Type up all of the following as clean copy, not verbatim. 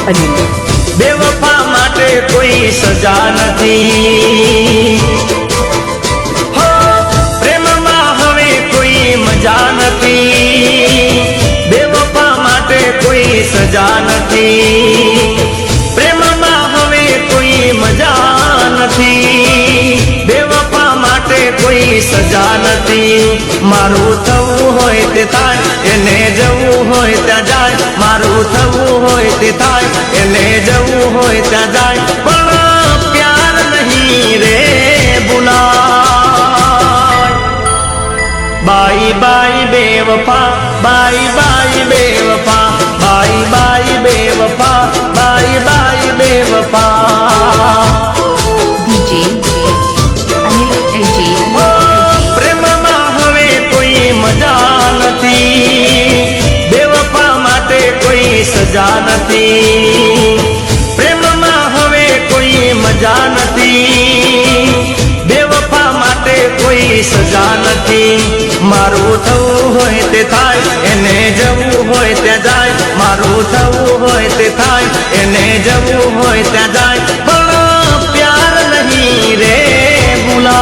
अनिल। बेवफा माटे कोई सजा नहीं हो, प्रेम में हवे कोई मजा नहीं। बेवफा माटे कोई सजा नहीं, प्रेम में हवे कोई मजा नहीं। बेवफा माटे कोई सजा नहीं। मारू थवू होय ते थाय, एने जवू होय त्या जाय। मारू थवू होय ते थाय, एने जवू होय त्या जाय। पण प्यार नहीं रे बुलाय। बाई बाई बेवफा, बाई बाई बेवफा, बाई बाई बेवफा, बाई बाई बेवफा। DJ Anil LG। प्रेम में हवे कोई मजा नहीं, बेवफा माटे कोई सजा नहीं। प्रेम में हवे कोई मजा नहीं, बेवफा माटे कोई सजा नहीं। मारू थवू होय ते थाय, एने जवू होय त्या जाय। मारू थवू होय ते थाय, एने जवू होय त्या जाय। पण प्यार नहीं रे बुला।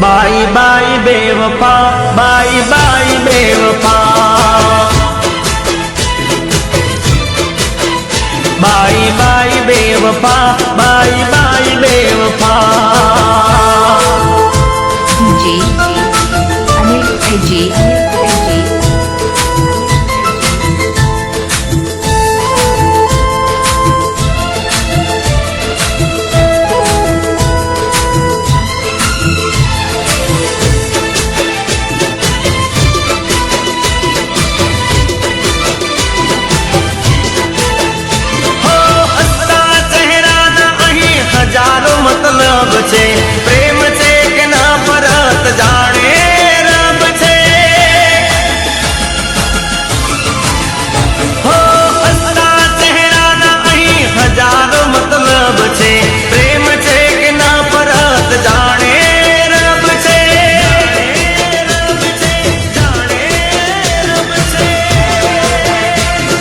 बाई बाई बेवफा, बाई बाई बेवफा, बाई बाई बेवफा, बाई बाई बेवफा। DJ Anil LG। मतलब छे प्रेम छे के ना परत जाने रब छे। हो हसता चेहरा ना अहीं हजारों मतलब छे, प्रेम छे के ना परत जाने रब छे।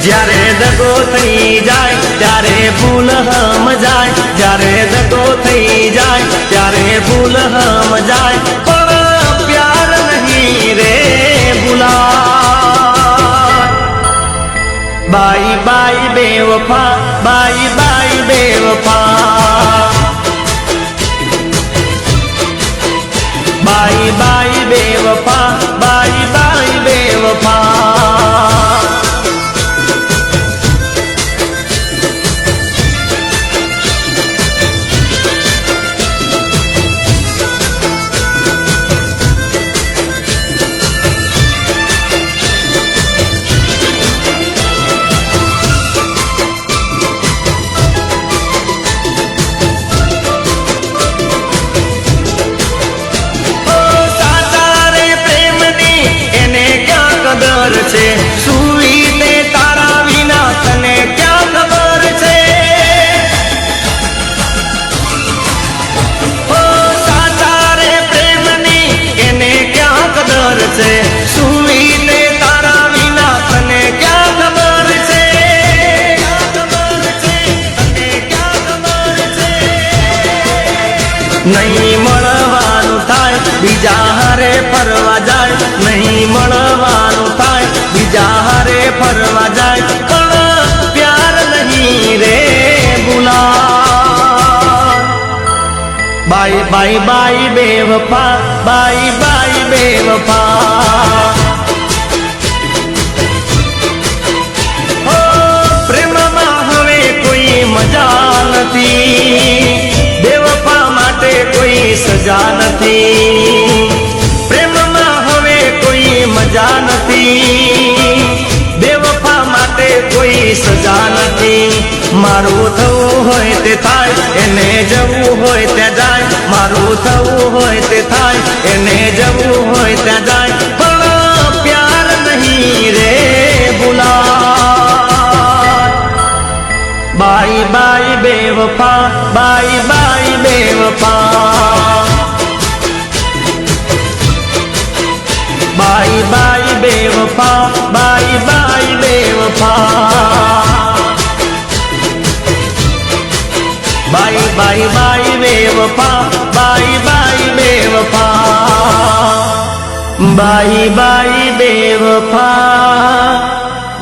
જ્યારે દગો થઈ જાય ત્યારે ભૂલ હમ જાય, જ્યારે દગો થઈ જાય ત્યારે ભૂલ હમ જાય। પણ પ્યાર નહીં રે ભૂલાય। બાઈ બાઈ બેવફા, બાઈ બાઈ બેવફા, बाई बाई बेवफा, बाई बाई बेवफा। છે સુઈ તે તારા વિના તને ક્યાં ખબર છે। ઓ સાચા રે પ્રેમની એને ક્યાં કદર છે, સુઈ તે તારા વિના તને ક્યાં ખબર છે। નહીં મળવાનું થાય બીજા હારે ફરવા જાય, નહીં મળવાનું થાય બીજા હારે ફરવા જાય। પણ પ્યાર નહીં રે ભૂલાય। બાઈ બાઈ બાઈ બેવફા, બાઈ બાઈ બેવફા। हो प्रेम में हवे कोई मजा नहीं, बेवफा माटे कोई सजा नहीं। प्रेम में हवे कोई मजा नहीं, बेवफा माटे कोई सजा नहीं। मारू थवू होय ते थाय, एने जवू होय त्या जाय। मारू थवू होय ते थाय, एने जवू होय त्या जाय। पण प्यार नहीं रे बुलाय। बाई बाई बेवफा, बाई बाई बेवफा, बाई बाई बेवफा, बाई બાઈ બેવફા બાઈ બાઈ બાઈ બેવફા બાઈ બાઈ બેવફા બાઈ બાઈ બેવફા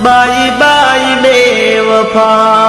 બાઈ બાઈ બેવફા